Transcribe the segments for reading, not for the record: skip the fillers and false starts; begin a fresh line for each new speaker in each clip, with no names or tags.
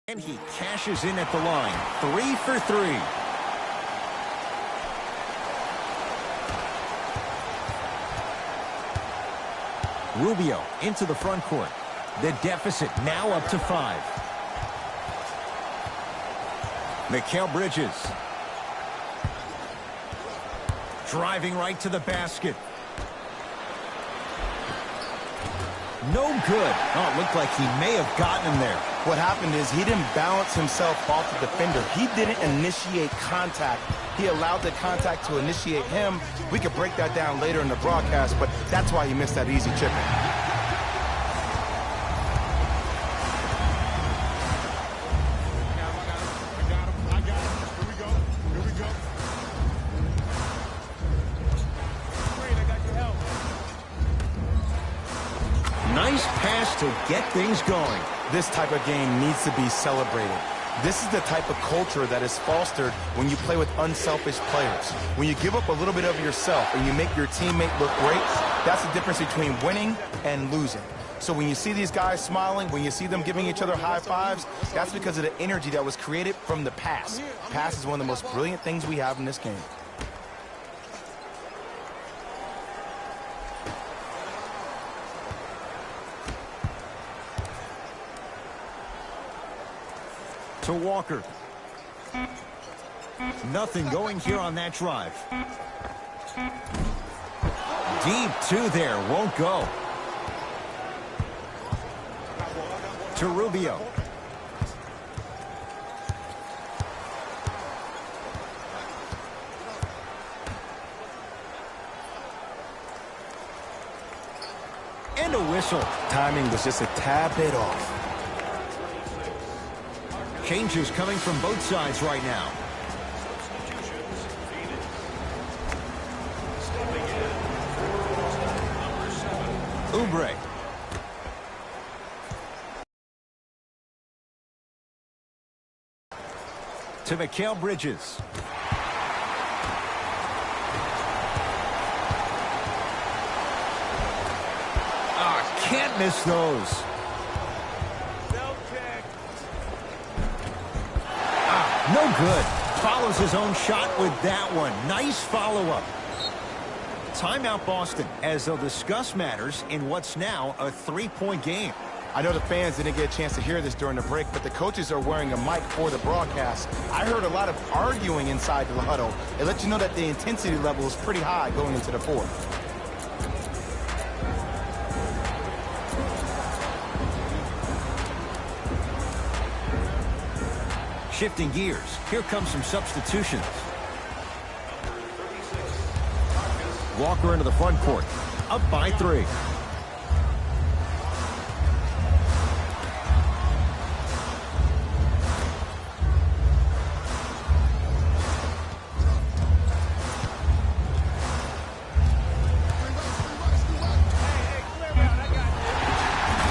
And he cashes in at the line. 3 for 3. Rubio into the front court. The deficit now up to 5. Mikal Bridges. Driving right to the basket. No good. Oh, it looked like he may have gotten him there.
What happened is he didn't balance himself off the defender. He didn't initiate contact. He allowed the contact to initiate him. We could break that down later in the broadcast, but that's why he missed that easy chip-in.
Nice pass to get things going.
This type of game needs to be celebrated. This is the type of culture that is fostered when you play with unselfish players. When you give up a little bit of yourself and you make your teammate look great, that's the difference between winning and losing. So when you see these guys smiling, when you see them giving each other high fives, that's because of the energy that was created from the pass. Pass is one of the most brilliant things we have in this game.
To Walker. Nothing going here on that drive. Deep 2 there, won't go. To Rubio. And a whistle.
Timing was just a tad bit off.
Changes coming from both sides right now. Oubre. To Mikal Bridges. Can't miss those. No good. Follows his own shot with that one. Nice follow-up. Timeout Boston, as they'll discuss matters in what's now a 3-point game.
I know the fans didn't get a chance to hear this during the break, but the coaches are wearing a mic for the broadcast. I heard a lot of arguing inside the huddle. It lets you know that the intensity level is pretty high going into the fourth.
Shifting gears. Here comes some substitutions. Walker into the front court. Up by 3.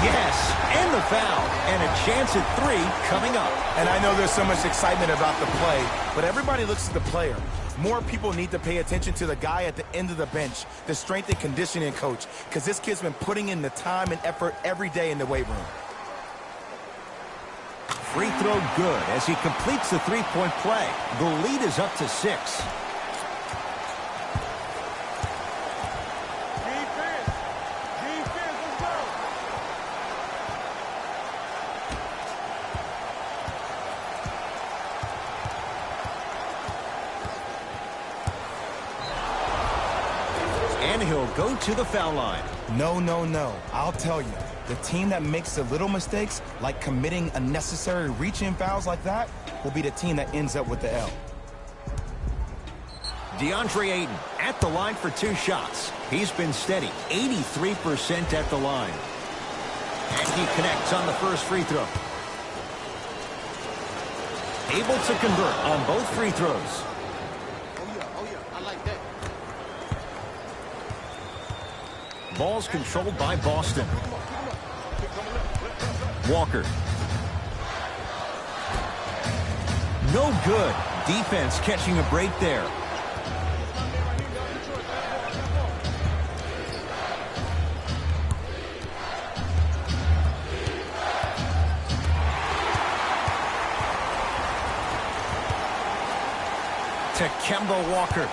Yes, and the foul. And a chance at 3 coming up.
And I know there's so much excitement about the play, but everybody looks at the player. More people need to pay attention to the guy at the end of the bench, the strength and conditioning coach, because this kid's been putting in the time and effort every day in the weight room.
Free throw good as he completes the 3-point play. The lead is up to 6. And he'll go to the foul line.
No, no, no. I'll tell you. The team that makes the little mistakes, like committing unnecessary reach-in fouls like that, will be the team that ends up with the L.
DeAndre Ayton at the line for 2 shots. He's been steady, 83% at the line. And he connects on the first free throw. Able to convert on both free throws. Ball's controlled by Boston. Walker. No good. Defense catching a break there. to Kemba Walker.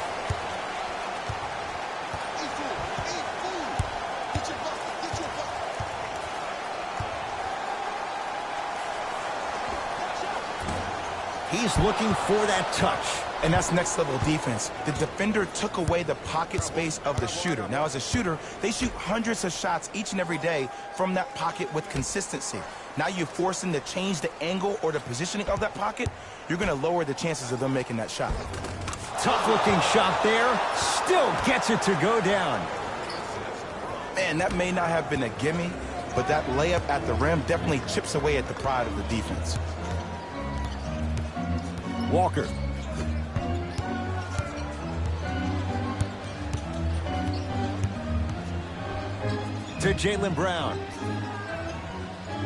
He's looking for that touch.
And that's next level defense. The defender took away the pocket space of the shooter. Now, as a shooter, they shoot hundreds of shots each and every day from that pocket with consistency. Now you force them to change the angle or the positioning of that pocket, you're going to lower the chances of them making that shot.
Tough-looking shot there. Still gets it to go down.
Man, that may not have been a gimme, but that layup at the rim definitely chips away at the pride of the defense.
Walker. To Jaylen Brown.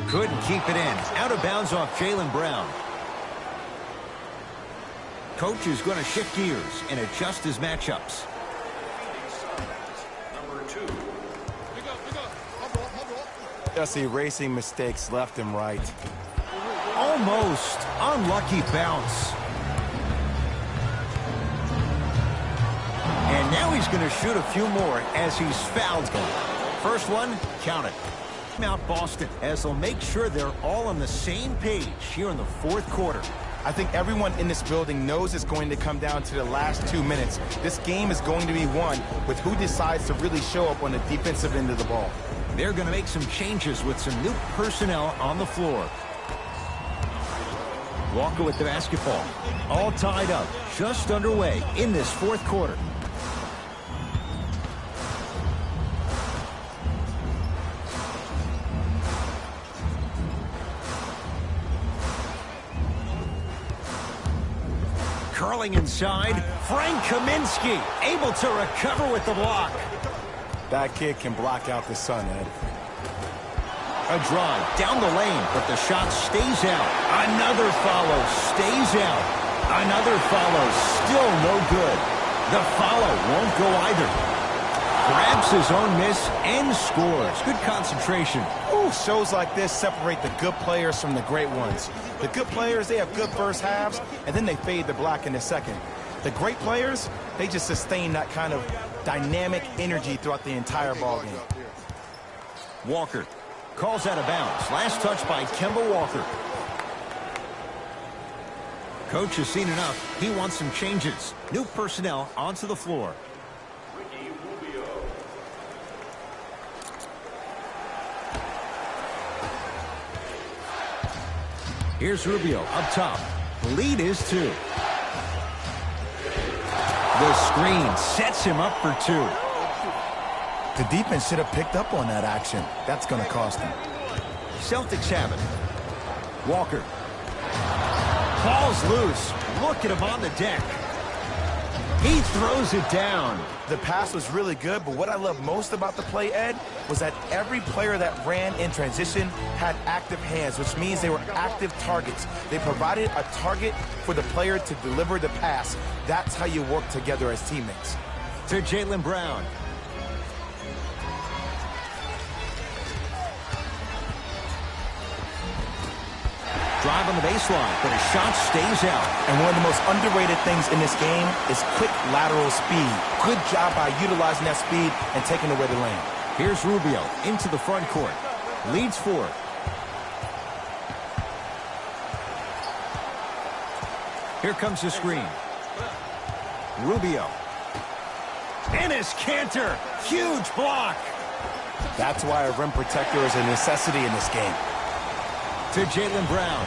Couldn't keep it in. Out of bounds off Jaylen Brown. Coach is going to shift gears and adjust his matchups.
Just erasing mistakes left and right.
Almost unlucky bounce. And now he's going to shoot a few more as he's fouled. First one, count it. Out Boston as they'll make sure they're all on the same page here in the fourth quarter.
I think everyone in this building knows it's going to come down to the last 2 minutes. This game is going to be won with who decides to really show up on the defensive end of the ball.
They're going to make some changes with some new personnel on the floor. Walker with the basketball. All tied up, just underway in this fourth quarter. Curling inside, Frank Kaminsky able to recover with the block.
That kid can block out the sun, Ed.
A drive down the lane, but the shot stays out. Another follow, stays out. Another follow, still no good. The follow won't go either. Grabs his own miss and scores. Good concentration.
Ooh, shows like this separate the good players from the great ones. The good players, they have good first halves, and then they fade to black in the second. The great players, they just sustain that kind of dynamic energy throughout the entire ballgame.
Walker calls out of bounds. Last touch by Kemba Walker. Coach has seen enough. He wants some changes. New personnel onto the floor. Here's Rubio up top. The lead is 2. The screen sets him up for 2.
The defense should have picked up on that action. That's going to cost them.
Celtics have it. Walker. Ball's loose. Look at him on the deck. He throws it down.
The pass was really good, but what I love most about the play, Ed, was that every player that ran in transition had active hands, which means they were active targets. They provided a target for the player to deliver the pass. That's how you work together as teammates.
To Jaylen Brown. Drive on the baseline, but his shot stays out.
And one of the most underrated things in this game is quick lateral speed. Good job by utilizing that speed and taking away the lane.
Here's Rubio into the front court. Leads 4. Here comes the screen. Rubio. Ennis Cantor. Huge block.
That's why a rim protector is a necessity in this game.
To Jaylen Brown.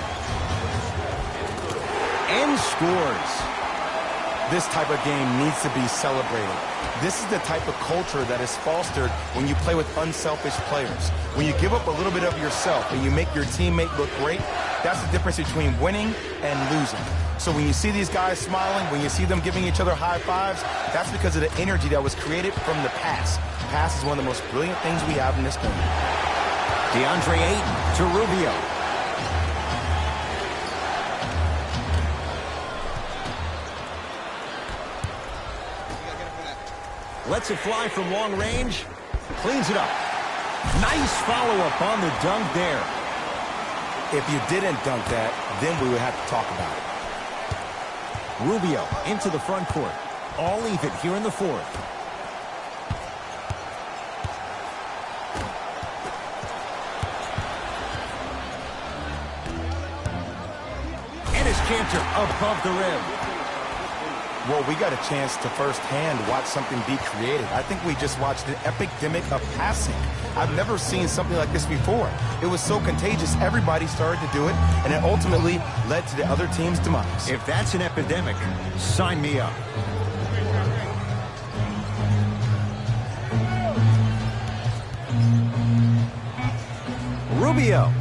And scores.
This type of game needs to be celebrated. This is the type of culture that is fostered when you play with unselfish players. When you give up a little bit of yourself and you make your teammate look great, that's the difference between winning and losing. So when you see these guys smiling, when you see them giving each other high fives, that's because of the energy that was created from the pass. Pass is one of the most brilliant things we have in this game.
DeAndre Ayton to Rubio. Lets it fly from long range. Cleans it up. Nice follow-up on the dunk there.
If you didn't dunk that, then we would have to talk about it.
Rubio into the front court. All even here in the fourth. And his canter above the rim.
Well, we got a chance to firsthand watch something be created. I think we just watched an epidemic of passing. I've never seen something like this before. It was so contagious, everybody started to do it, and it ultimately led to the other team's demise.
If that's an epidemic, sign me up. Rubio.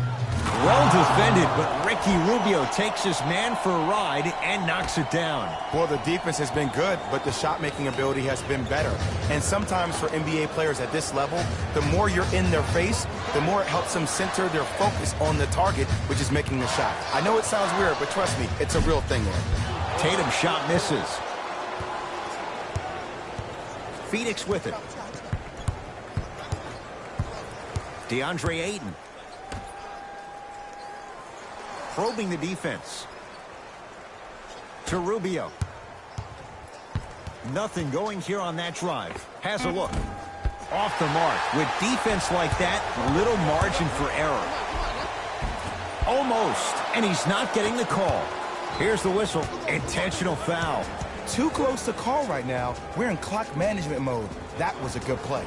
Well defended, but Ricky Rubio takes his man for a ride and knocks it down.
Well, the defense has been good, but the shot-making ability has been better. And sometimes for NBA players at this level, the more you're in their face, the more it helps them center their focus on the target, which is making the shot. I know it sounds weird, but trust me, it's a real thing there.
Tatum's shot misses. Phoenix with it. DeAndre Ayton. Probing the defense. To Rubio. Nothing going here on that drive. Has a look. Off the mark. With defense like that, little margin for error. Almost. And he's not getting the call. Here's the whistle. Intentional foul.
Too close to call right now. We're in clock management mode. That was a good play.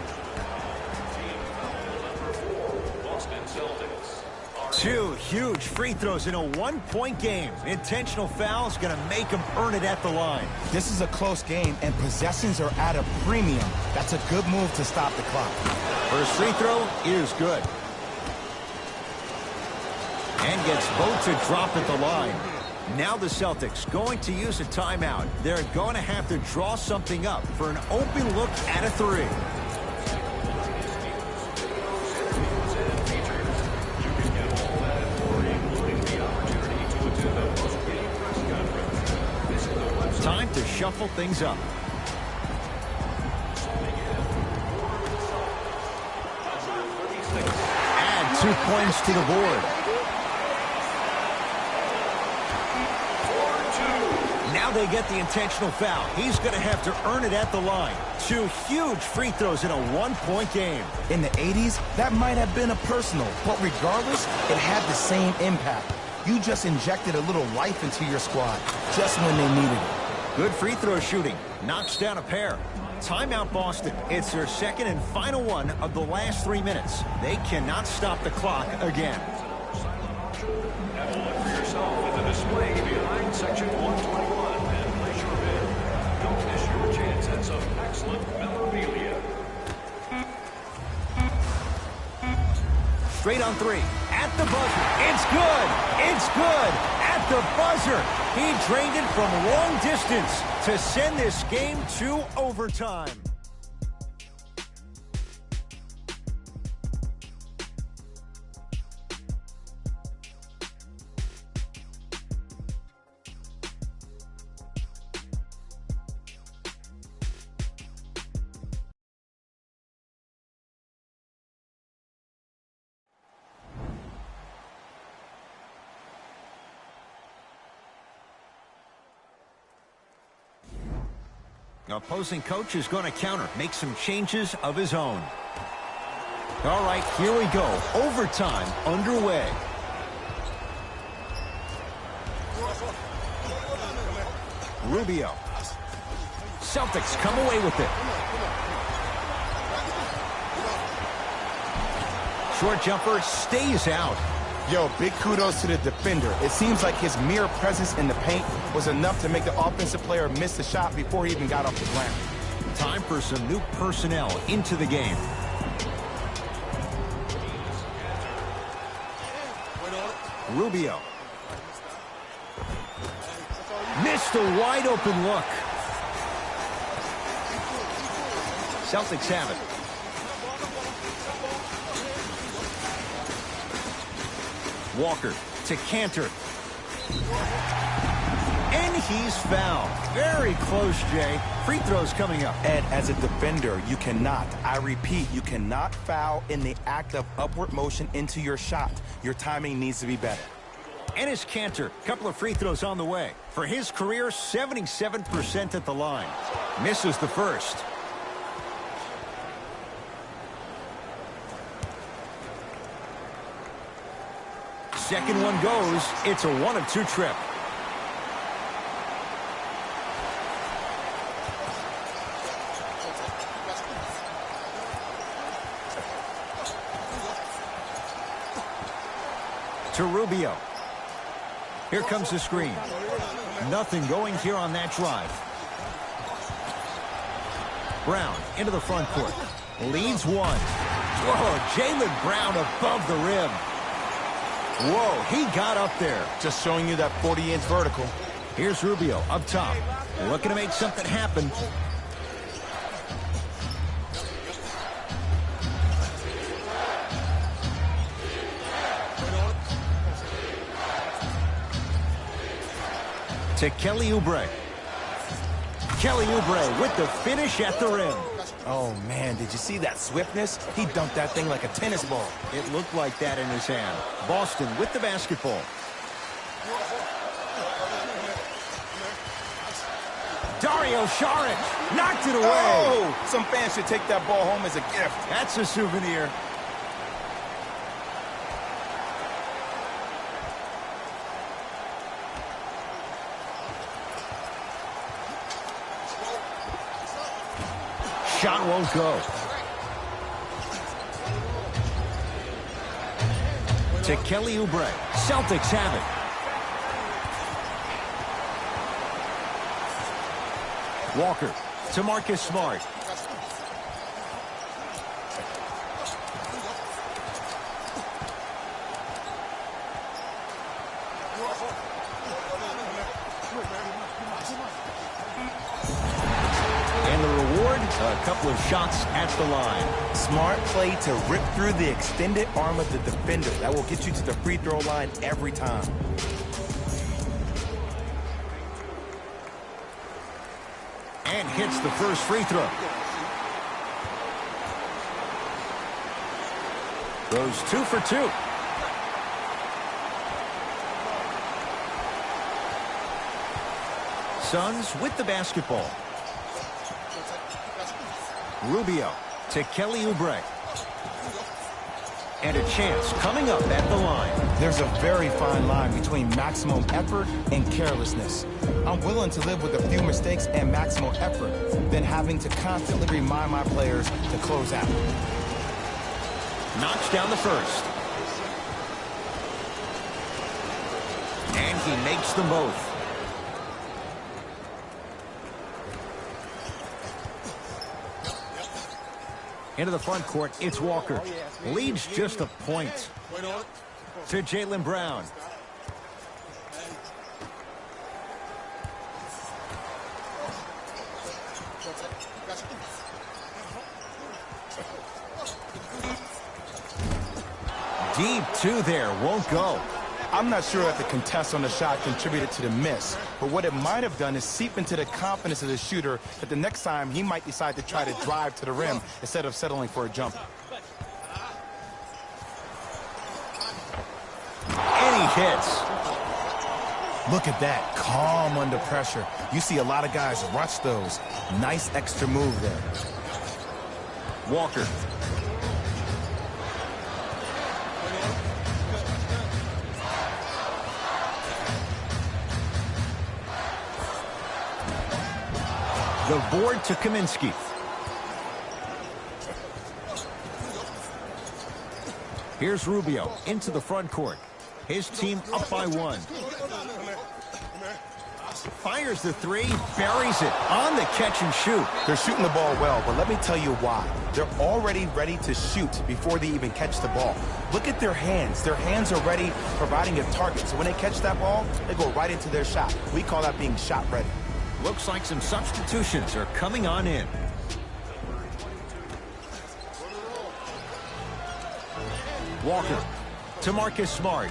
Two huge free throws in a one-point game. Intentional foul is going to make him earn it at the line.
This is a close game, and possessions are at a premium. That's a good move to stop the clock.
First free throw is good. And gets both to drop at the line. Now the Celtics going to use a timeout. They're going to have to draw something up for an open look at a three. Time to shuffle things up. Add 2 points to the board. Now they get the intentional foul. He's going to have to earn it at the line. Two huge free throws in a one-point game.
In the 80s, that might have been a personal, but regardless, it had the same impact. You just injected a little life into your squad, just when they needed it.
Good free throw shooting. Knocks down a pair. Timeout Boston. It's their second and final one of the last 3 minutes. They cannot stop the clock again.
Have a look for yourself at the display behind section 121 and place your bid. Don't miss your chance at some excellent memorabilia.
Straight on three. At the buzzer. It's good. It's good. At the buzzer. He drained it from long distance to send this game to overtime. Opposing coach is going to counter, make some changes of his own. All right, here we go. Overtime underway. Rubio. Celtics come away with it. Short jumper stays out.
Yo, big kudos to the defender. It seems like his mere presence in the paint was enough to make the offensive player miss the shot before he even got off the ground.
Time for some new personnel into the game. Rubio. Missed a wide open look. Celtics have it. Walker to Cantor. And he's fouled. Very close, Jay. Free throws coming up.
Ed, as a defender, you cannot, I repeat, you cannot foul in the act of upward motion into your shot. Your timing needs to be better.
And his canter. Couple of free throws on the way. For his career, 77% at the line. Misses the first. Second one goes. It's a 1-of-2 trip. To Rubio. Here comes the screen. Nothing going here on that drive. Brown into the front court. Leads one. Whoa, Jaylen Brown above the rim. Whoa, he got up there.
Just showing you that 40-inch vertical.
Here's Rubio up top. Looking to make something happen. To Kelly Oubre. Kelly Oubre with the finish at the rim.
Oh, man, did you see that swiftness? He dunked that thing like a tennis ball.
It looked like that in his hand. Boston with the basketball. Dario Saric knocked it away.
Oh, some fans should take that ball home as a gift.
That's a souvenir. Shot won't go. To Kelly Oubre. Celtics have it. Walker to Marcus Smart. And the reward, a couple of shots at the line.
Smart play to rip through the extended arm of the defender. That will get you to the free throw line every time.
And hits the first free throw. Goes 2 for 2. Suns with the basketball. Rubio to Kelly Oubre. And a chance coming up at the line.
There's a very fine line between maximum effort and carelessness. I'm willing to live with a few mistakes and maximum effort than having to constantly remind my players to close out.
Knocks down the first. And he makes them both. Into the front court, it's Walker. Leads just a point. To Jaylen Brown. Deep two there, won't go.
I'm not sure that the contest on the shot contributed to the miss, but what it might have done is seep into the confidence of the shooter that the next time he might decide to try to drive to the rim instead of settling for a jump.
And he hits.
Look at that, calm under pressure. You see a lot of guys rush those. Nice extra move there.
Walker. The board to Kaminsky. Here's Rubio into the front court. His team up by 1. Fires the three, buries it on the catch and shoot.
They're shooting the ball well, but let me tell you why. They're already ready to shoot before they even catch the ball. Look at their hands. Their hands are ready, providing a target. So when they catch that ball, they go right into their shot. We call that being shot ready.
Looks like some substitutions are coming on in. Walker to Marcus Smart.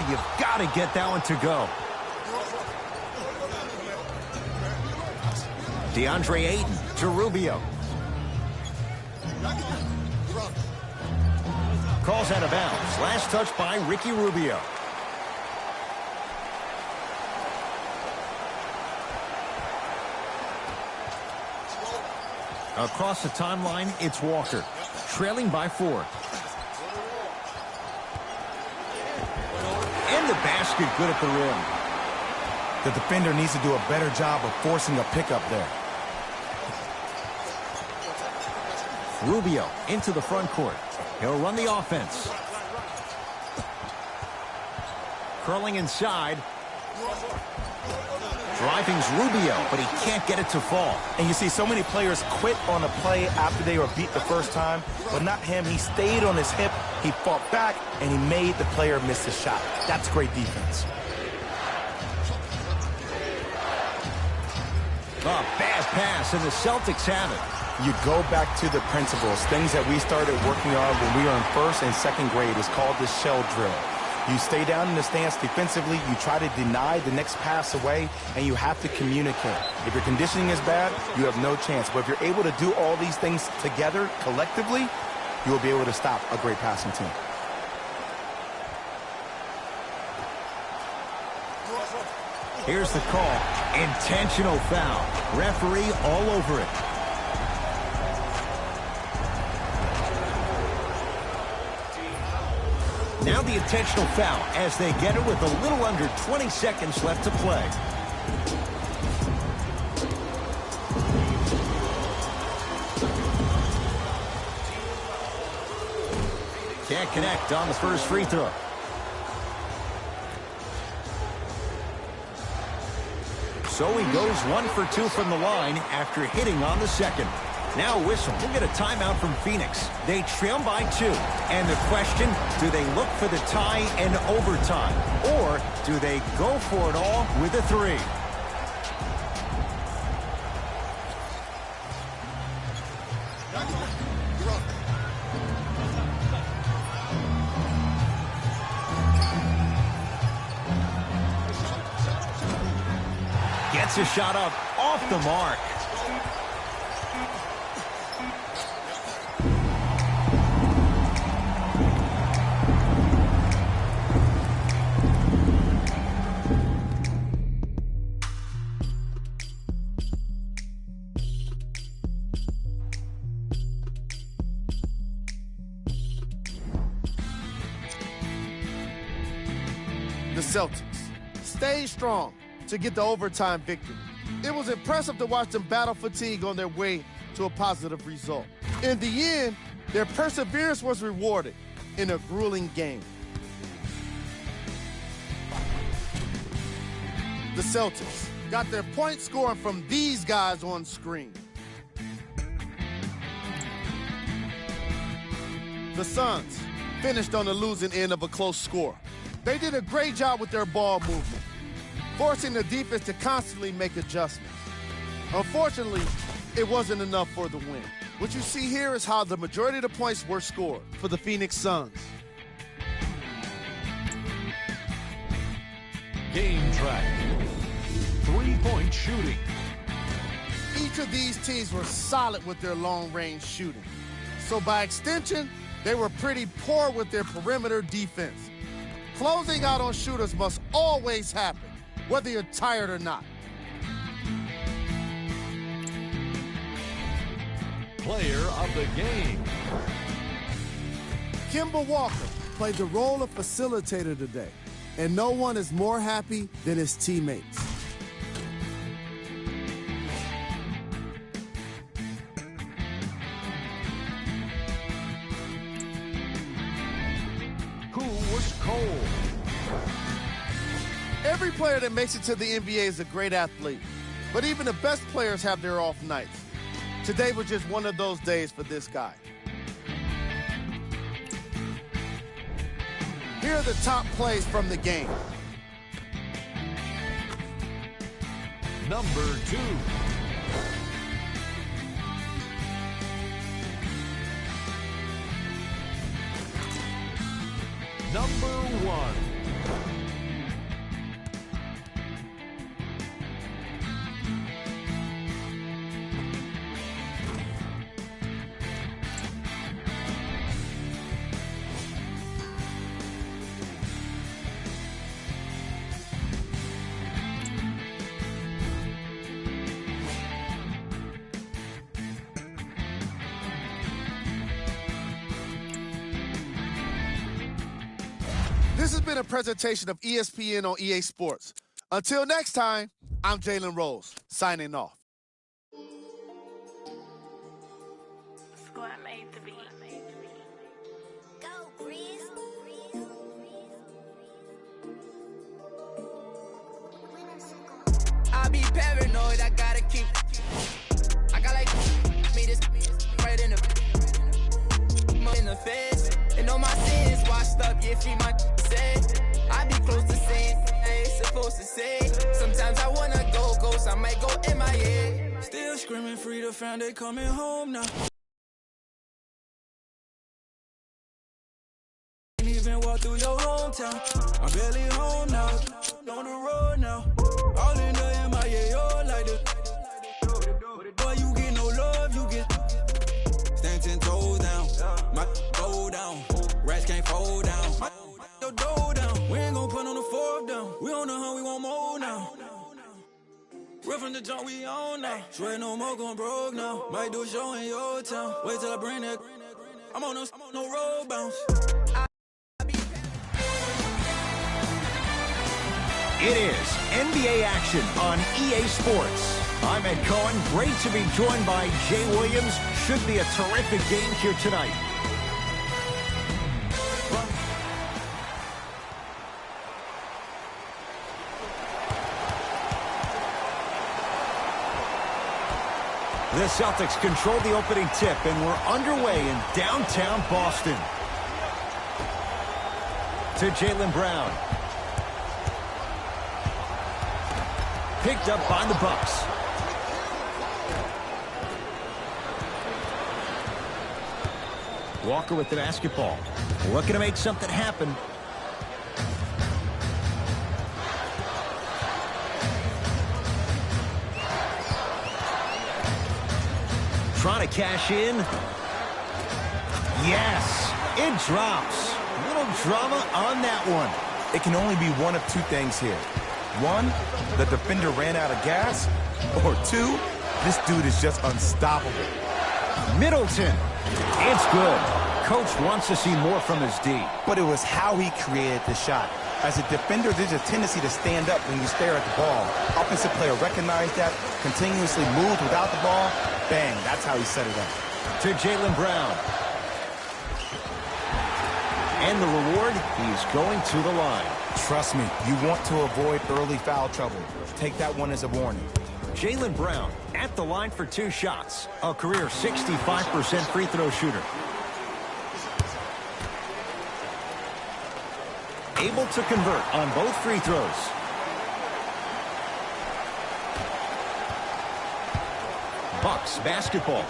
You've got to get that one to go. DeAndre Ayton to Rubio. Calls out of bounds. Last touch by Ricky Rubio. Across the timeline, it's Walker, trailing by 4. And the basket good at the rim.
The defender needs to do a better job of forcing a pickup there.
Rubio into the front court. He'll run the offense. Curling inside. Driving's Rubio, but he can't get it to fall.
And you see so many players quit on a play after they were beat the first time, but not him. He stayed on his hip, he fought back, and he made the player miss his shot. That's great defense.
A bad pass, and the Celtics have it.
You go back to the principles, things that we started working on when we were in first and second grade. It's called the shell drill. You stay down in the stance defensively, you try to deny the next pass away, and you have to communicate. If your conditioning is bad, you have no chance. But if you're able to do all these things together, collectively, you will be able to stop a great passing team.
Here's the call. Intentional foul. Referee all over it. Now the intentional foul as they get it with a little under 20 seconds left to play. Can't connect on the first free throw. So he goes 1 for 2 from the line after hitting on the second. Now a whistle. We'll get a timeout from Phoenix. They trail by 2. And the question, do they look for the tie in overtime? Or do they go for it all with a 3? Gets a shot up off the mark.
The Celtics stayed strong to get the overtime victory. It was impressive to watch them battle fatigue on their way to a positive result. In the end, their perseverance was rewarded in a grueling game. The Celtics got their point scoring from these guys on screen. The Suns finished on the losing end of a close score. They did a great job with their ball movement, forcing the defense to constantly make adjustments. Unfortunately, it wasn't enough for the win. What you see here is how the majority of the points were scored for the Phoenix Suns.
Game track. 3-point shooting.
Each of these teams were solid with their long-range shooting. So by extension, they were pretty poor with their perimeter defense. Closing out on shooters must always happen, whether you're tired or not.
Player of the game.
Kemba Walker played the role of facilitator today, and no one is more happy than his teammates.
Who was cold?
Every player that makes it to the NBA is a great athlete, but even the best players have their off nights. Today was just one of those days for this guy. Here are the top plays from the game.
Number 2. Number 1.
has been a presentation of ESPN on EA Sports. Until next time, I'm Jalen Rose, signing off.
Squad made the beat.
Go, Breeze.
I be paranoid, I gotta keep. I got like me this right in the face. And all my sins washed up, yeah, free my say. I be close to saying, I ain't supposed to say. Sometimes I wanna go ghost, I might go MIA. Still screaming free the fam, they coming home now. Ain't even walk through your hometown. I'm barely home now, on the road now. All in the MIA, all like this. Boy, you get no love, you get stand 10 toes down. My go down, rats can't fold down. Your dough down, we ain't gon' put on the fourth down. We on the hunt, we want more now. We're from the jump, we on now. Swear no more gon' broke now. Might do a show in your town. Wait till I bring that. I'm on no road bounce.
It is NBA action on EA Sports. I'm Ed Cohen. Great to be joined by Jay Williams. Should be a terrific game here tonight. The Celtics control the opening tip, and we're underway in downtown Boston. To Jaylen Brown. Picked up by the Bucks. Walker with the basketball. Looking to make something happen. Trying to cash in. Yes, it drops. A little drama on that one.
It can only be one of two things here. One, the defender ran out of gas. Or two, this dude is just unstoppable.
Middleton. It's good. Coach wants to see more from his D.
But it was how he created the shot. As a defender, there's a tendency to stand up when you stare at the ball. Offensive player recognized that, continuously moved without the ball. Bang, that's how he set it up.
To Jaylen Brown. And the reward, he's going to the line.
Trust me, you want to avoid early foul trouble. Take that one as a warning.
Jaylen Brown at the line for 2 shots. A career 65% free throw shooter. Able to convert on both free throws. Bucks basketball.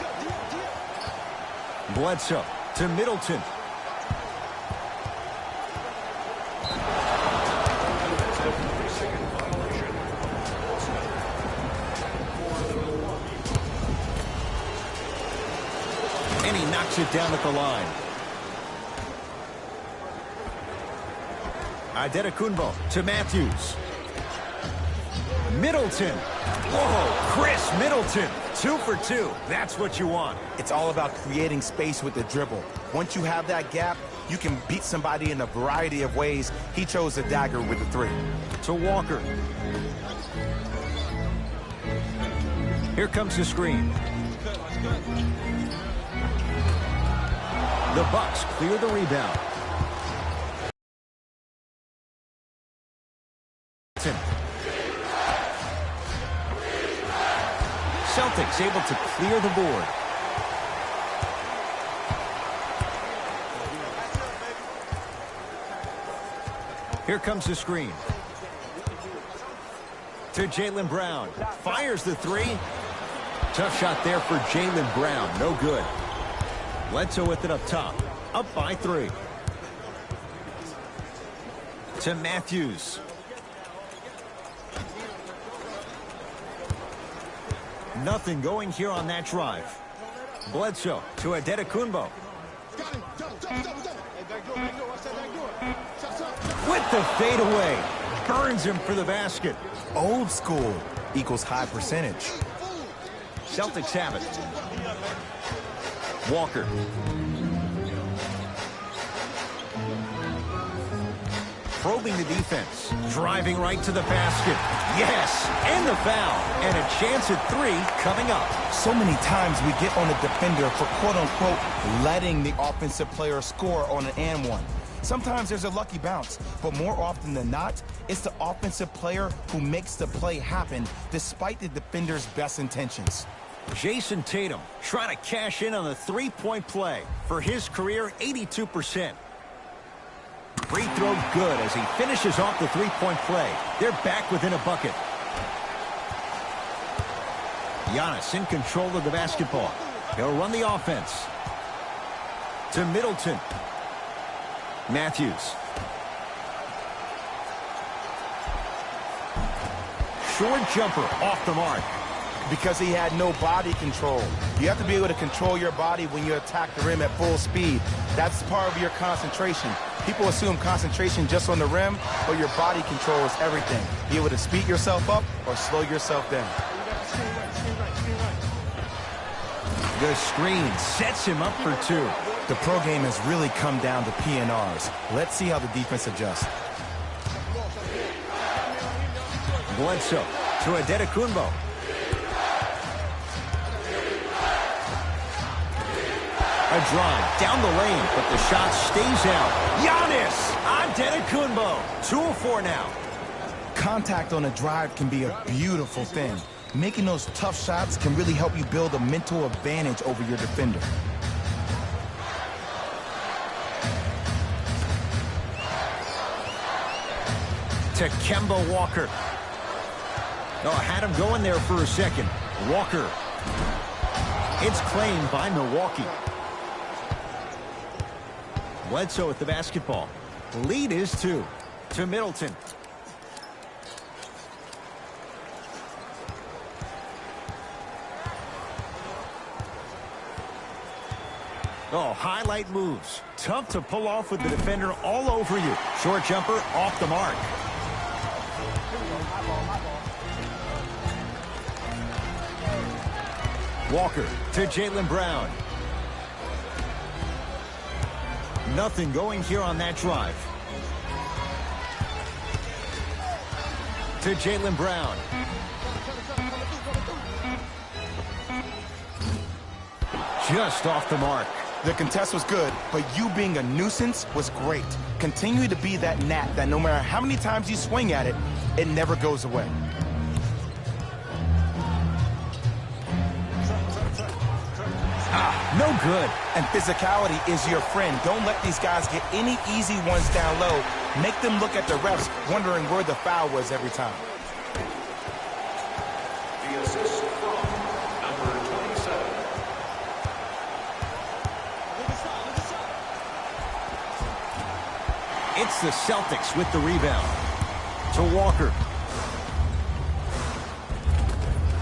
Bledsoe to Middleton. And he knocks it down at the line. Adetokunbo to Matthews. Middleton. Whoa, Chris Middleton. 2 for 2. That's what you want.
It's all about creating space with the dribble. Once you have that gap, you can beat somebody in a variety of ways. He chose a dagger with the 3.
To Walker. Here comes the screen. The Bucks clear the rebound. Celtics able to clear the board. Here comes the screen. To Jaylen Brown. Fires the 3. Tough shot there for Jaylen Brown. No good. Bledsoe with it up top. Up by 3. To Matthews. Nothing going here on that drive. Bledsoe to Adetokunbo. With the fadeaway. Burns him for the basket.
Old school equals high percentage.
Celtics have it. Walker. probing the defense. Driving right to the basket. Yes, and the foul. And a chance at 3 coming up.
So many times we get on a defender for quote-unquote letting the offensive player score on an and one. Sometimes there's a lucky bounce, but more often than not, it's the offensive player who makes the play happen despite the defender's best intentions.
Jason Tatum trying to cash in on the three-point play. For his career, 82%. Free throw good as he finishes off the three-point play. They're back within a bucket. Giannis in control of the basketball. He'll run the offense. To Middleton. Matthews. Short jumper off the mark.
Because he had no body control. You have to be able to control your body when you attack the rim at full speed. That's part of your concentration. People assume concentration just on the rim, but your body control is everything. Be able to speed yourself up or slow yourself down.
The screen sets him up for 2.
The pro game has really come down to PNRs. Let's see how the defense adjusts.
Bledsoe to Adetokunbo. A drive down the lane, but the shot stays out. Giannis Adetokunbo, 2 of 4 now.
Contact on a drive can be a beautiful thing. Making those tough shots can really help you build a mental advantage over your defender.
To Kemba Walker. Oh, had him going there for a second. Walker. It's claimed by Milwaukee. Bledsoe with the basketball. The lead is 2. To Middleton. Oh, highlight moves. Tough to pull off with the defender all over you. Short jumper off the mark. Walker to Jaylen Brown. Nothing going here on that drive. To Jaylen Brown. Just off the mark.
The contest was good, but you being a nuisance was great. Continue to be that gnat that no matter how many times you swing at it, it never goes away.
No good.
And physicality is your friend. Don't let these guys get any easy ones down low. Make them look at the refs, wondering where the foul was every time.
The assist from number 27.
It's the Celtics with the rebound. To Walker.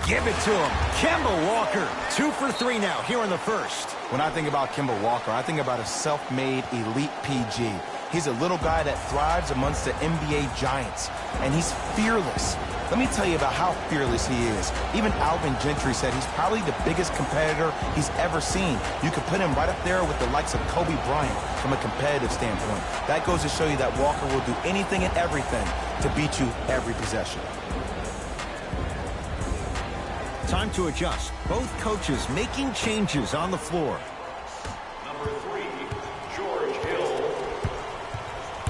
Give it to him. Kemba Walker. 2 for 3 now here in the first.
When I think about Kemba Walker, I think about a self-made elite PG. He's a little guy that thrives amongst the NBA giants, and he's fearless. Let me tell you about how fearless he is. Even Alvin Gentry said he's probably the biggest competitor he's ever seen. You could put him right up there with the likes of Kobe Bryant from a competitive standpoint. That goes to show you that Walker will do anything and everything to beat you every possession.
Time to adjust. Both coaches making changes on the floor.
Number 3, George Hill.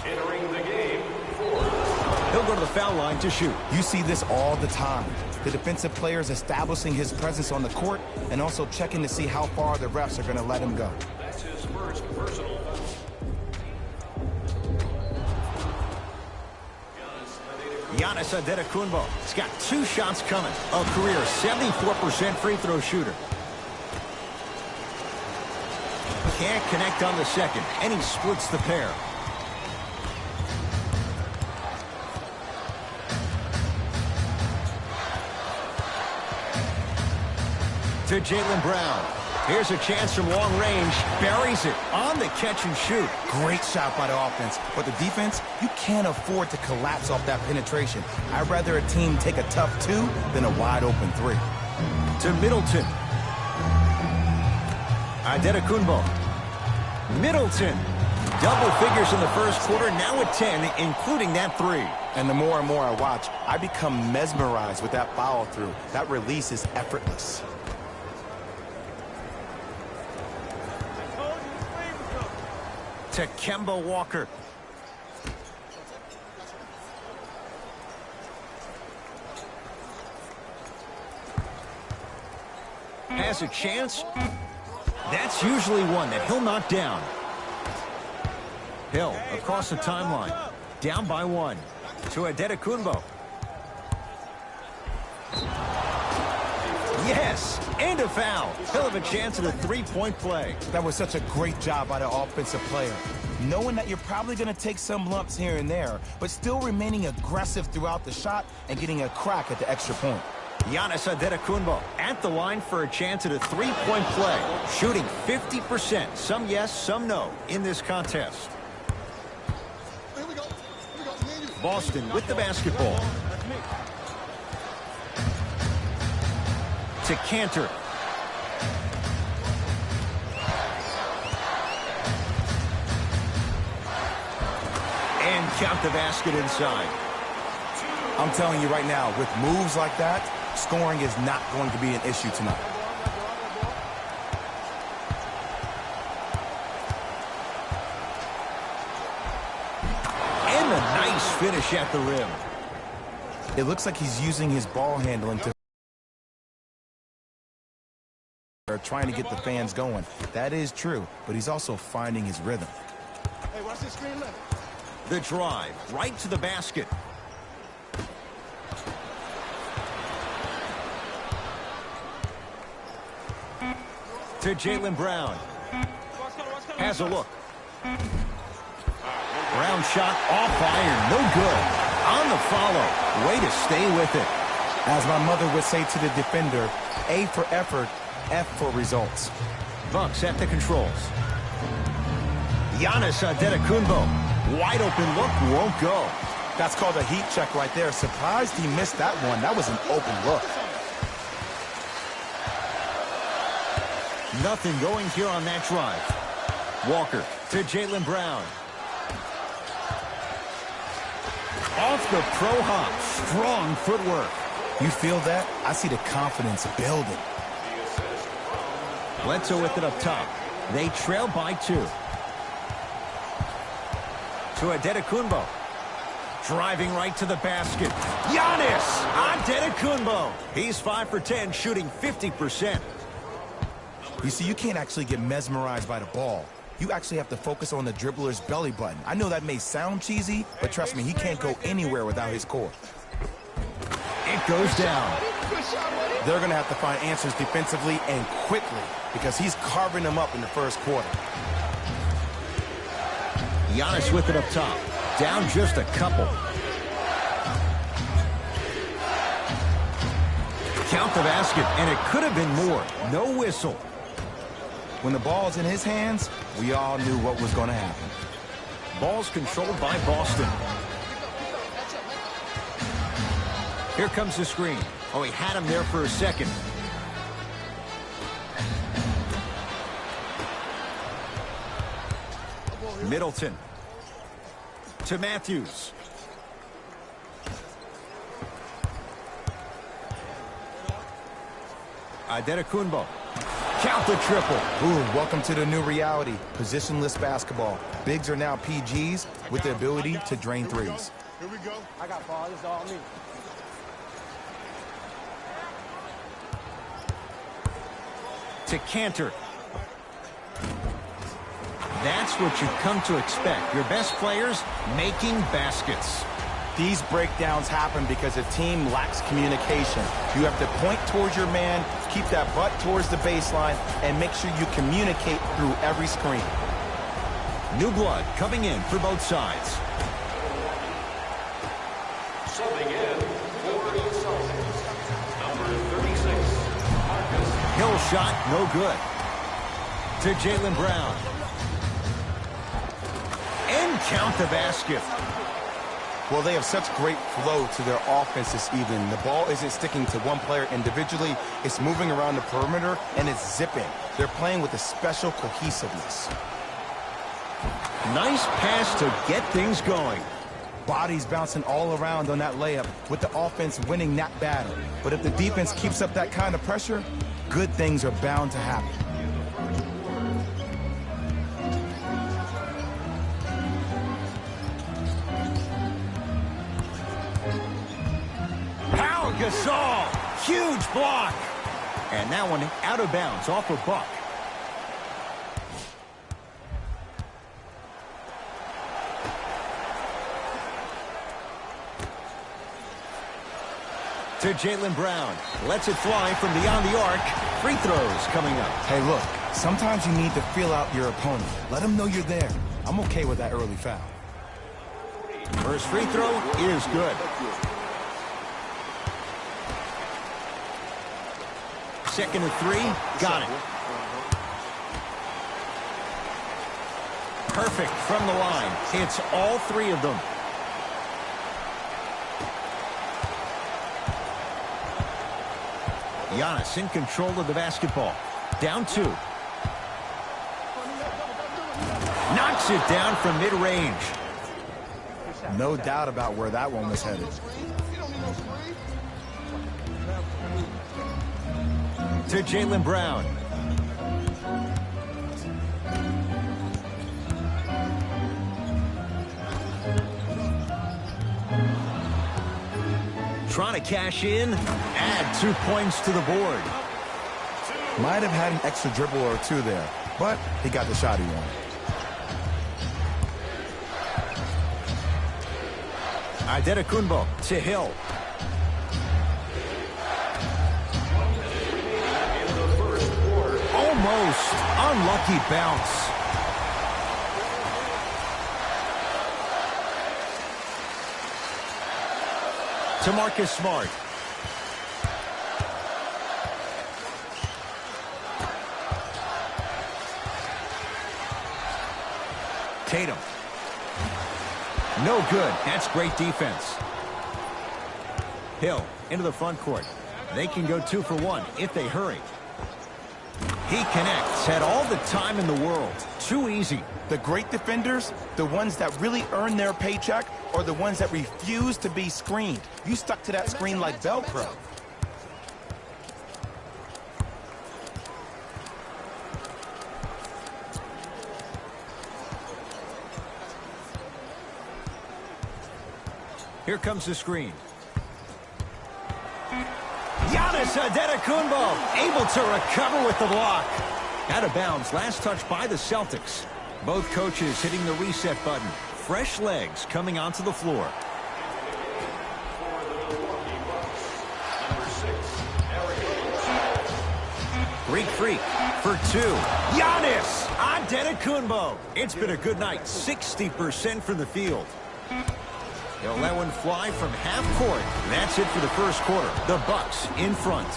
Entering the game for.
He'll go to the foul line to shoot.
You see this all the time. The defensive players establishing his presence on the court and also checking to see how far the refs are going to let him go.
That's his first personal foul.
Giannis Adetokunbo. He's got 2 shots coming. A career 74% free throw shooter. Can't connect on the second, and he splits the pair. To Jaylen Brown. Here's a chance from long range. Buries it on the catch and shoot.
Great shot by the offense, but the defense, you can't afford to collapse off that penetration. I'd rather a team take a tough 2 than a wide open 3.
To Middleton. Adetokunbo. Middleton. Double figures in the first quarter, now at 10, including that 3.
And the more and more I watch, I become mesmerized with that follow-through. That release is effortless.
To Kemba Walker. Has a chance. That's usually one that he'll knock down. Hill across the timeline. Down by 1. To Adetokunbo. Yes, and a foul. He'll have a chance at a 3-point play.
That was such a great job by the offensive player. Knowing that you're probably going to take some lumps here and there, but still remaining aggressive throughout the shot and getting a crack at the extra point.
Giannis Adetokunbo at the line for a chance at a 3-point play. Shooting 50%. Some yes, some no in this contest. Boston with the basketball. To Cantor. And count the basket inside.
I'm telling you right now, with moves like that, scoring is not going to be an issue tonight.
And a nice finish at the rim.
It looks like he's using his ball handling to trying to get the fans going. That is true, but he's also finding his rhythm.
Hey, watch this screen left.
The drive right to the basket. To Jaylen Brown. Has a look. Brown shot off iron. No good. On the follow. Way to stay with it.
As my mother would say to the defender, A for effort, F for results.
Bucks at the controls. Giannis Adetokunbo. Wide open look, won't go.
That's called a heat check right there. Surprised he missed that one. That was an open look.
Nothing going here on that drive. Walker to Jaylen Brown. Off the pro hop. Strong footwork.
You feel that? I see the confidence building.
Bledsoe with it up top. They trail by 2. To Adetokunbo. Driving right to the basket. Giannis Adetokunbo. He's 5 for 10, shooting 50%.
You see, you can't actually get mesmerized by the ball. You actually have to focus on the dribbler's belly button. I know that may sound cheesy, but trust me, he can't go anywhere without his core.
It goes down.
They're going to have to find answers defensively and quickly because he's carving them up in the first quarter.
Giannis with it up top. Down just a couple. Count the basket, and it could have been more. No whistle.
When the ball's in his hands, we all knew what was going to happen.
Ball's controlled by Boston. Here comes the screen. Oh, he had him there for a second. Middleton. To Matthews. Adetokunbo. Count the triple.
Ooh, welcome to the new reality. Positionless basketball. Bigs are now PGs with the ability to drain threes.
Here we go. I got ball. This is all me.
To Cantor. That's what you've come to expect. Your best players making baskets.
These breakdowns happen because a team lacks communication. You have to point towards your man, keep that butt towards the baseline, and make sure you communicate through every screen.
New blood coming in for both sides.
Subbing in for the Celtics, number 36, Marcus.
Hill shot, no good. To Jaylen Brown. And count the basket.
Well, they have such great flow to their offense this evening. The ball isn't sticking to one player individually. It's moving around the perimeter, and it's zipping. They're playing with a special cohesiveness.
Nice pass to get things going.
Bodies bouncing all around on that layup with the offense winning that battle. But if the defense keeps up that kind of pressure, good things are bound to happen.
Pau Gasol, huge block. And that one out of bounds off of Buck. To Jaylen Brown. Lets it fly from beyond the arc. Free throws coming up.
Hey, look, sometimes you need to feel out your opponent. Let them know you're there. I'm okay with that early foul.
First free throw is good. Second and 3, got it. Perfect from the line. It's all 3 of them. Giannis in control of the basketball. Down 2. Knocks it down from mid-range.
No doubt about where that one was headed.
To Jaylen Brown. Trying to cash in, add 2 points to the board.
Might have had an extra dribble or 2 there, but he got the shot he wanted.
Adetokunbo to Hill. Almost unlucky bounce. To Marcus Smart. Tatum. No good. That's great defense. Hill into the front court. They can go 2 for 1 if they hurry. He connects. Had all the time in the world. Too easy.
The great defenders, the ones that really earn their paycheck, or the ones that refuse to be screened. You stuck to that screen like Velcro.
Here comes the screen. Giannis Adetokunbo able to recover with the block. Out of bounds. Last touch by the Celtics. Both coaches hitting the reset button. Fresh legs coming onto the floor. Greek Freak for 2. Giannis Adetokunbo. It's been a good night. 60% from the field. He'll let one fly from half court. That's it for the first quarter. The Bucks in front.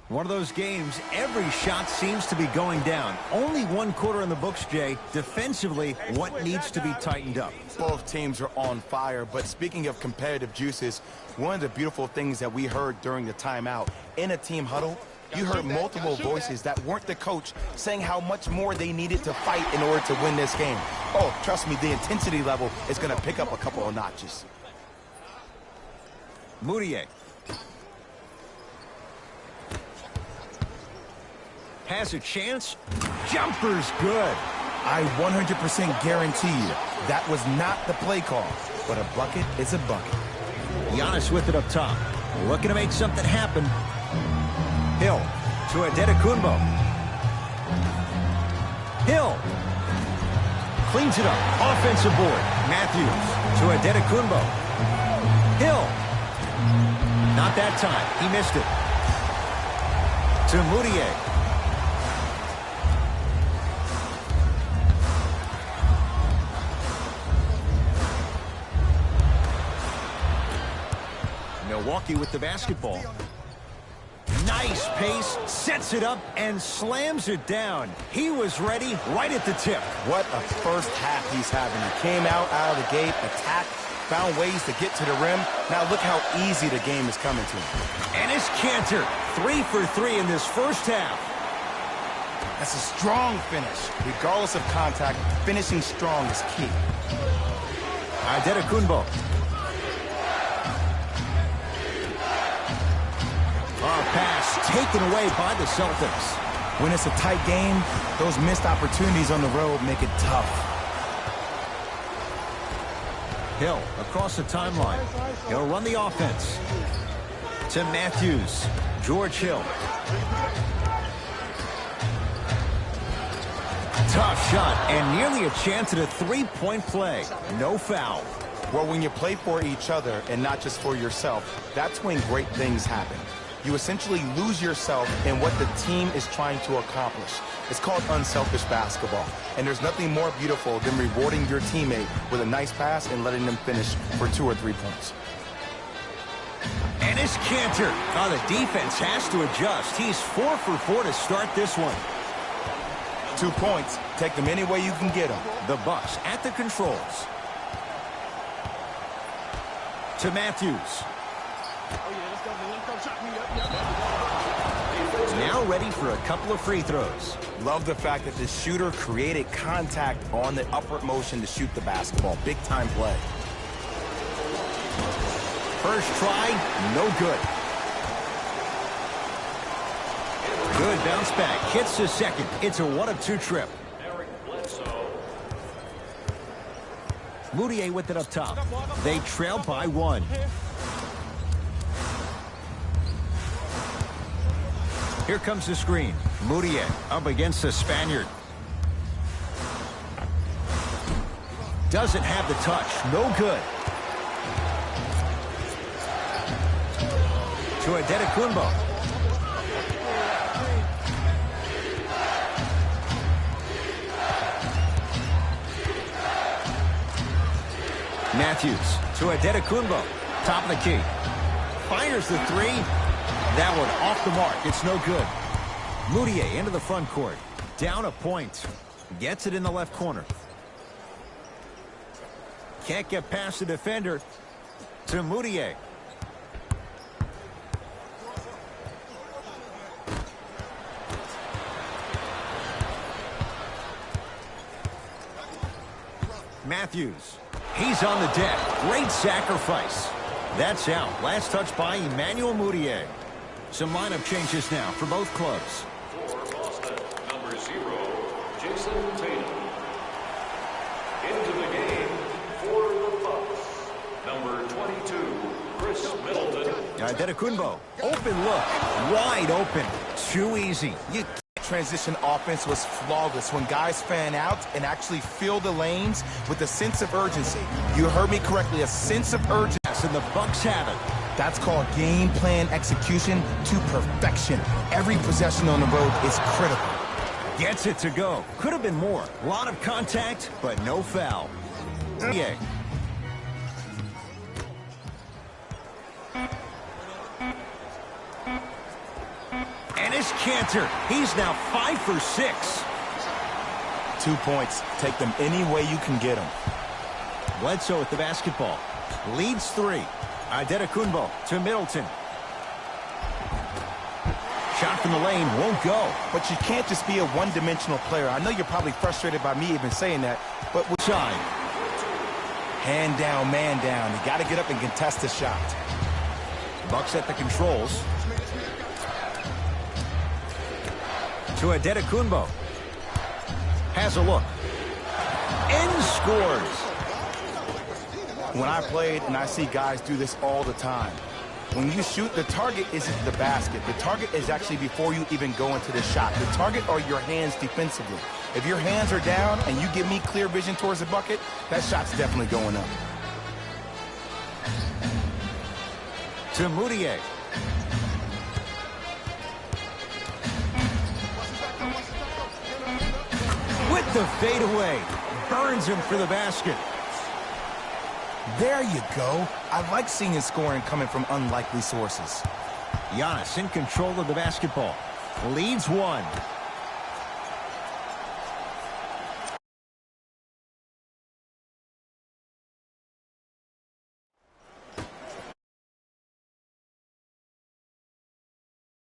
One of those games, every shot seems to be going down. Only 1 quarter in the books, Jay. Defensively, what needs to be tightened up?
Both teams are on fire, but speaking of competitive juices, one of the beautiful things that we heard during the timeout, in a team huddle, you heard multiple voices that weren't the coach saying how much more they needed to fight in order to win this game. Oh, trust me, the intensity level is going to pick up a couple of notches.
Moutier. Has a chance. Jumper's good.
I 100% guarantee you that was not the play call, but a bucket is a bucket.
Giannis with it up top. Looking to make something happen. Hill to Adetokunbo. Hill. Cleans it up. Offensive board. Matthews to Adetokunbo. Hill. Not that time. He missed it. To Moutier. Milwaukee with the basketball. Nice pace, sets it up, and slams it down. He was ready right at the tip.
What a first half he's having. He came out of the gate, attacked, found ways to get to the rim. Now look how easy the game is coming to him.
And it's Cantor, 3 for 3 in this first half.
That's a strong finish. Regardless of contact, finishing strong is key.
Adetokunbo. Pass taken away by the Celtics.
When it's a tight game, those missed opportunities on the road make it tough.
Hill across the timeline. He'll run the offense. To Matthews. George Hill. Tough shot and nearly a chance at a three-point play. No foul.
Well, when you play for each other and not just for yourself, that's when great things happen. You essentially lose yourself in what the team is trying to accomplish. It's called unselfish basketball. And there's nothing more beautiful than rewarding your teammate with a nice pass and letting them finish for 2 or 3 points.
And it's Cantor. Oh, the defense has to adjust. He's 4 for 4 to start this one.
2 points. Take them any way you can get them.
The Bucks at the controls. To Matthews. Now ready for a couple of free throws.
Love the fact that the shooter created contact on the upward motion to shoot the basketball. Big time play.
First try, no good. Good bounce back. Hits the second. It's a 1 of 2 trip. Moutier with it up top. They trail by 1. Here comes the screen. Moutier up against the Spaniard. Doesn't have the touch. No good. To Adetokunbo. Matthews to Adetokunbo. Top of the key. Fires the 3. That one off the mark. It's no good. Moutier into the front court. Down a point. Gets it in the left corner. Can't get past the defender. To Moutier. Matthews. He's on the deck. Great sacrifice. That's out. Last touch by Emmanuel Moutier. Some lineup changes now for both clubs.
For Boston, number 0, Jason Tatum. Into the game for the Bucks, number 22, Chris Middleton.
Adetokunbo. Open look. Wide open. Too easy.
Transition offense was flawless when guys fan out and actually fill the lanes with a sense of urgency. You heard me correctly, a sense of urgency.
And the Bucks have it.
That's called game plan execution to perfection. Every possession on the road is critical.
Gets it to go. Could have been more. A lot of contact, but no foul. Yeah. And it's Cantor. He's now 5 for 6.
2 points. Take them any way you can get them.
Bledsoe with the basketball. Leads 3. Adetokunbo to Middleton. Shot from the lane won't go.
But you can't just be a one-dimensional player. I know you're probably frustrated by me even saying that, but with
side.
Hand down, man down. You got to get up and contest the shot.
Bucks at the controls. To Adetokunbo. Has a look. And scores.
When I played, and I see guys do this all the time, When you shoot, the target isn't the basket. The target is actually before you even go into the shot. The target are your hands defensively. If your hands are down and you give me clear vision towards the bucket, that shot's definitely going up.
To Moutier. With the fadeaway. Burns him for the basket.
There you go. I like seeing scoring coming from unlikely sources.
Giannis in control of the basketball. Leads one.